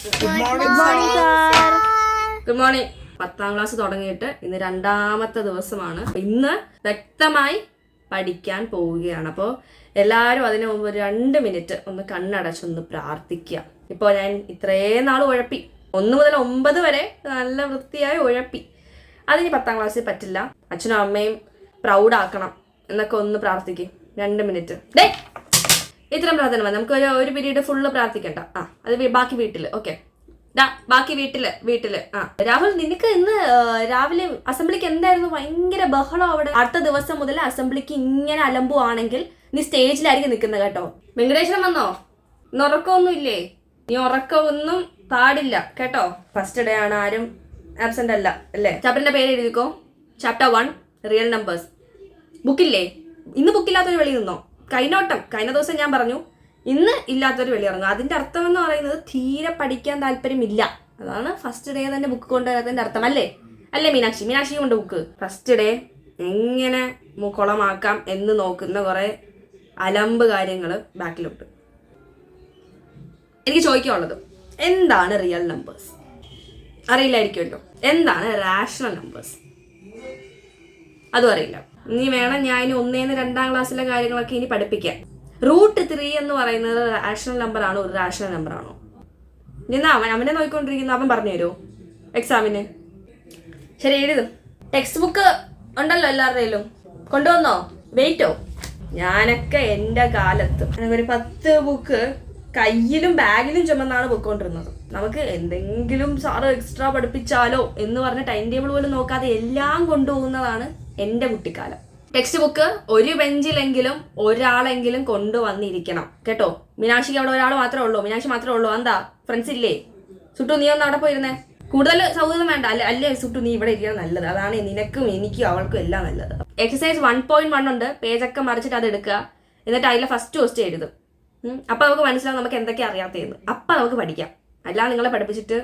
Good morning. 10ാം class തുടങ്ങിയിട്ട് ഇന്ന് 2ാമത്തെ ദിവസമാണ്. ഇന്ന് വ്യക്തമായി പഠിക്കാൻ പോവുകയാണ്. അപ്പോൾ എല്ലാവരും അതിനു മുമ്പ് 2 മിനിറ്റ് ഒന്ന് കണ്ണടച്ചൊന്ന് പ്രാർത്ഥിക്കുക. ഇപ്പോൾ ഞാൻ ഇത്രയും നാൾ ഉഴപ്പി, 1 മുതൽ 9 വരെ നല്ല വൃത്തിയായി ഉഴപ്പി. അതിന് 10ാം ക്ലാസ്സിൽ പറ്റില്ല. അച്ഛനും അമ്മയും പ്രൗഡാക്കണം എന്നൊക്കെ ഒന്ന് പ്രാർത്ഥിക്കും. 2 മിനിറ്റ്. ഇത്രയും പ്രാർത്ഥന മതി. നമുക്ക് ഒരു പീരീഡ് ഫുള്ള് പ്രാർത്ഥിക്കണ്ട. അത് ബാക്കി വീട്ടില്. ഓക്കെ, ബാക്കി വീട്ടില്. രാഹുൽ, നിനക്ക് ഇന്ന് രാവിലെ അസംബ്ലിക്ക് എന്തായിരുന്നു? ഭയങ്കര ബഹളം അവിടെ. അടുത്ത ദിവസം മുതൽ അസംബ്ലിക്ക് ഇങ്ങനെ അലമ്പുവാണെങ്കിൽ നീ സ്റ്റേജിലായിരിക്കും നിൽക്കുന്നത് കേട്ടോ. വെങ്കടേശ്വരൻ വന്നോ? ഇന്ന് ഉറക്കമൊന്നും ഇല്ലേ? നീ ഉറക്കമൊന്നും പാടില്ല കേട്ടോ. ഫസ്റ്റ് ഡേ ആണ്, ആരും ആബ്സെന്റ് അല്ല അല്ലേ? ചാപ്റ്ററിന്റെ പേര് എഴുതിക്കോ. Chapter 1 real numbers. ബുക്കില്ലേ? ഇന്ന് ബുക്കില്ലാത്തൊരു വെളി നിന്നോ? കഴിഞ്ഞ ദിവസം ഞാൻ പറഞ്ഞു ഇന്ന് ഇല്ലാത്തൊരു വെളി ഇറങ്ങും. അതിന്റെ അർത്ഥം എന്ന് പറയുന്നത് തീരെ പഠിക്കാൻ താല്പര്യമില്ല. അതാണ് ഫസ്റ്റ് ഡേ തന്നെ ബുക്ക് കൊണ്ടുവരാത്തതിന്റെ അർത്ഥം. അല്ലേ മീനാക്ഷി കൊണ്ട് ബുക്ക്. ഫസ്റ്റ് ഡേ എങ്ങനെ കുളമാക്കാം എന്ന് നോക്കുന്ന കുറെ അലമ്പ് കാര്യങ്ങൾ ബാക്കിലുണ്ട്. എനിക്ക് ചോദിക്കാനുള്ളത്, എന്താണ് റിയൽ നമ്പേഴ്സ്? അറിയില്ലായിരിക്കുമല്ലോ. എന്താണ് റാഷണൽ നമ്പേഴ്സ്? അതും അറിയില്ല. ഇനി വേണം ഞാൻ ഇനി 1 2ാം ക്ലാസ്സിലെ കാര്യങ്ങളൊക്കെ ഇനി പഠിപ്പിക്കാം. √3 എന്ന് പറയുന്നത് റാഷണൽ നമ്പർ ആണോ, ഒരു റാഷണൽ നമ്പർ ആണോ? ഇനി അവനെ നോക്കിക്കൊണ്ടിരിക്കുന്ന അവൻ പറഞ്ഞു തരുമോ എക്സാമിന്? ശരി, എഴുതും. ടെക്സ്റ്റ് ബുക്ക് ഉണ്ടല്ലോ എല്ലാവരുടെയിലും. കൊണ്ടുവന്നോ? വെയിറ്റോ? ഞാനൊക്കെ എൻ്റെ കാലത്ത് ഒരു 10 ബുക്ക് കയ്യിലും ബാഗിലും ചുമന്നാണ് പൊയ്ക്കൊണ്ടിരുന്നത്. നമുക്ക് എന്തെങ്കിലും സാറ് എക്സ്ട്രാ പഠിപ്പിച്ചാലോ എന്ന് പറഞ്ഞ ടൈം ടേബിൾ പോലും നോക്കാതെ എല്ലാം കൊണ്ടുപോകുന്നതാണ് എൻ്റെ കുട്ടിക്കാലം. ടെക്സ്റ്റ് ബുക്ക് ഒരു ബെഞ്ചിലെങ്കിലും ഒരാളെങ്കിലും കൊണ്ടുവന്നിരിക്കണം കേട്ടോ. മീനാക്ഷിക്ക് അവിടെ ഒരാൾ മാത്രമേ ഉള്ളൂ. മീനാക്ഷി മാത്രമേ ഉള്ളൂ. എന്താ ഫ്രണ്ട്സ് ഇല്ലേ? സുട്ടു, നീ ഒന്ന് അവിടെ പോയിരുന്നേ. കൂടുതൽ സൗഹൃദം വേണ്ട. അല്ലേ സുട്ടു, നീ ഇവിടെ ഇരിക്കാൻ നല്ലത്. അതാണ് നിനക്കും എനിക്കും അവൾക്കും എല്ലാം നല്ലത്. എക്സസൈസ് 1.1 ഉണ്ട്. പേജൊക്കെ മറിച്ചിട്ട് അത് എടുക്കുക. എന്നിട്ട് അതിലെ ഫസ്റ്റ് ക്വസ്റ്റ്യൻ എഴുതും. അപ്പം നമുക്ക് മനസ്സിലാവും നമുക്ക് എന്തൊക്കെ അറിയാത്തതെന്ന്. അപ്പം നമുക്ക് പഠിക്കാം. അല്ലാതെ നിങ്ങളെ പഠിപ്പിച്ചിട്ട്